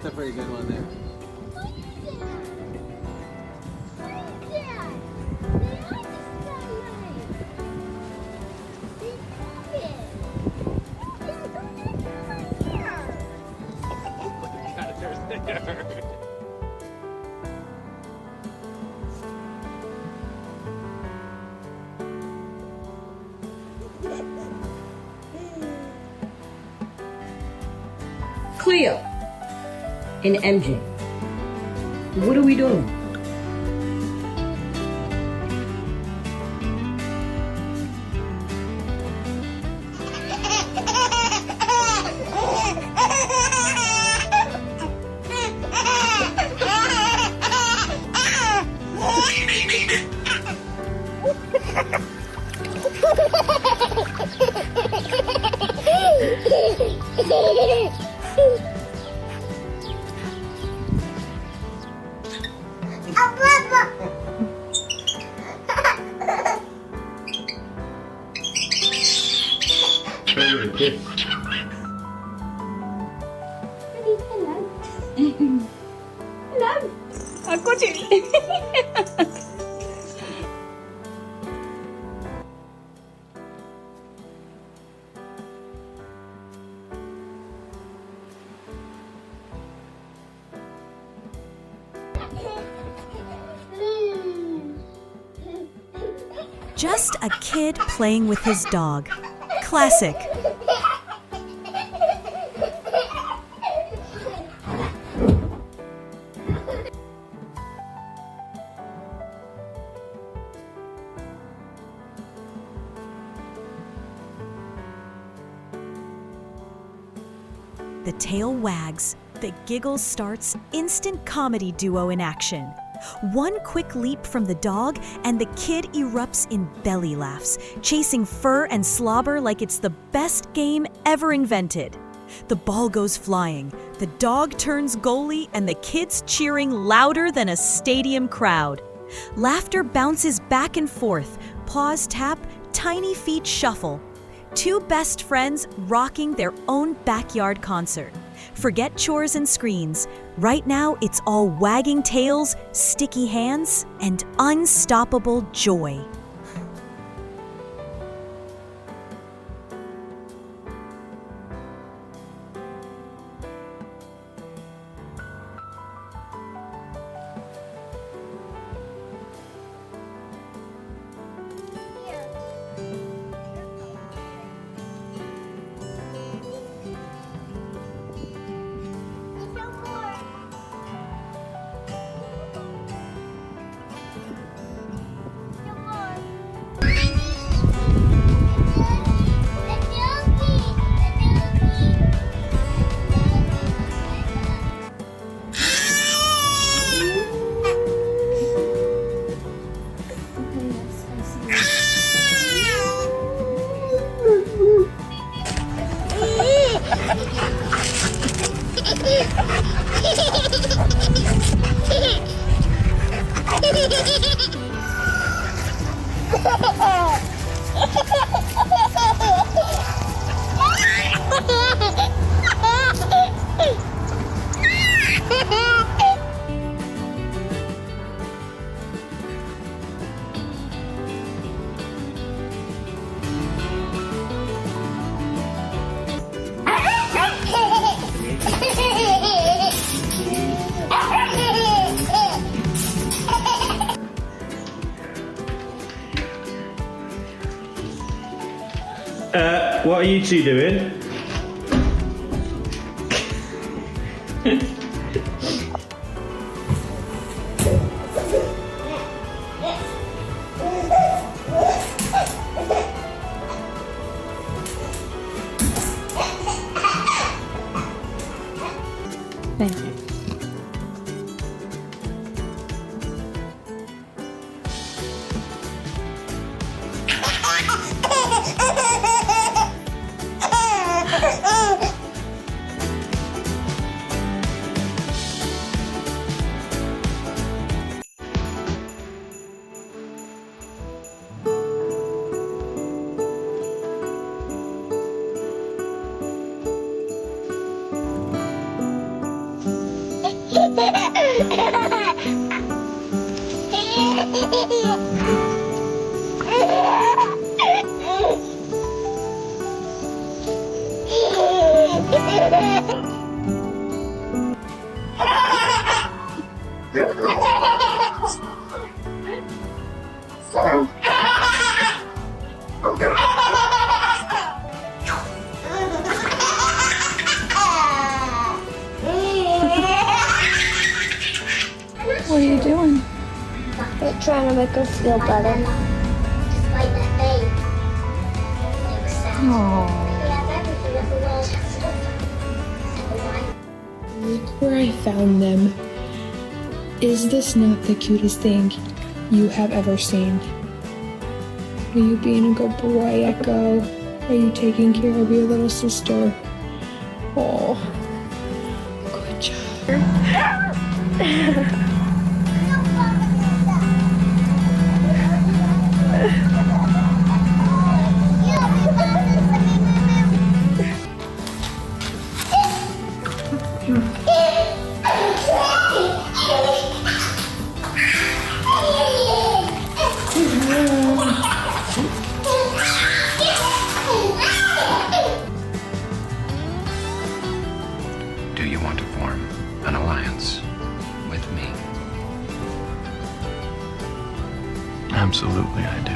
That's a pretty good one there. Cleo and MJ, what are we doing? Aku cik. Just a kid playing with his dog. Classic. The tail wags, the giggle starts, instant comedy duo in action. One quick leap from the dog, and the kid erupts in belly laughs, chasing fur and slobber like it's the best game ever invented. The ball goes flying, the dog turns goalie, and the kid's cheering louder than a stadium crowd. Laughter bounces back and forth, paws tap, tiny feet shuffle. Two best friends rocking their own backyard concert. Forget chores and screens. Right now, it's all wagging tails, sticky hands, and unstoppable joy. What are you two doing? Thank you. What are you doing? They're trying to make her feel better. Just like that babe. Look where I found them. Is this not the cutest thing you have ever seen? Are you being a good boy, Echo? Are you taking care of your little sister? Oh, good job. Do you want to form an alliance with me? Absolutely, I do.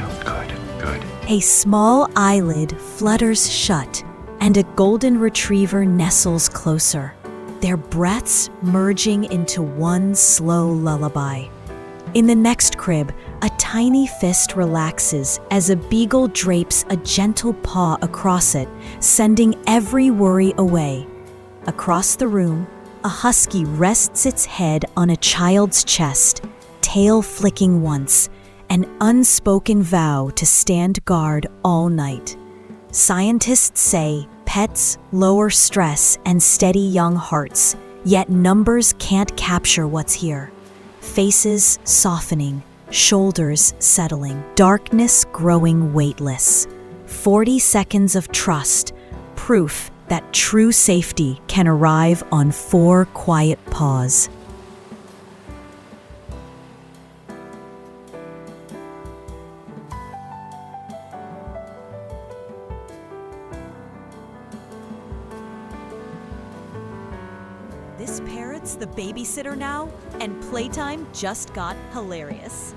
Good. A small eyelid flutters shut, and a golden retriever nestles closer, their breaths merging into one slow lullaby. In the next crib, a tiny fist relaxes as a beagle drapes a gentle paw across it, sending every worry away. Across the room, a husky rests its head on a child's chest, tail flicking once, an unspoken vow to stand guard all night. Scientists say pets lower stress and steady young hearts, yet numbers can't capture what's here. Faces softening, shoulders settling, darkness growing weightless. 40 seconds of trust, proof that true safety can arrive on 4 quiet paws. This parrot's the babysitter now, and playtime just got hilarious.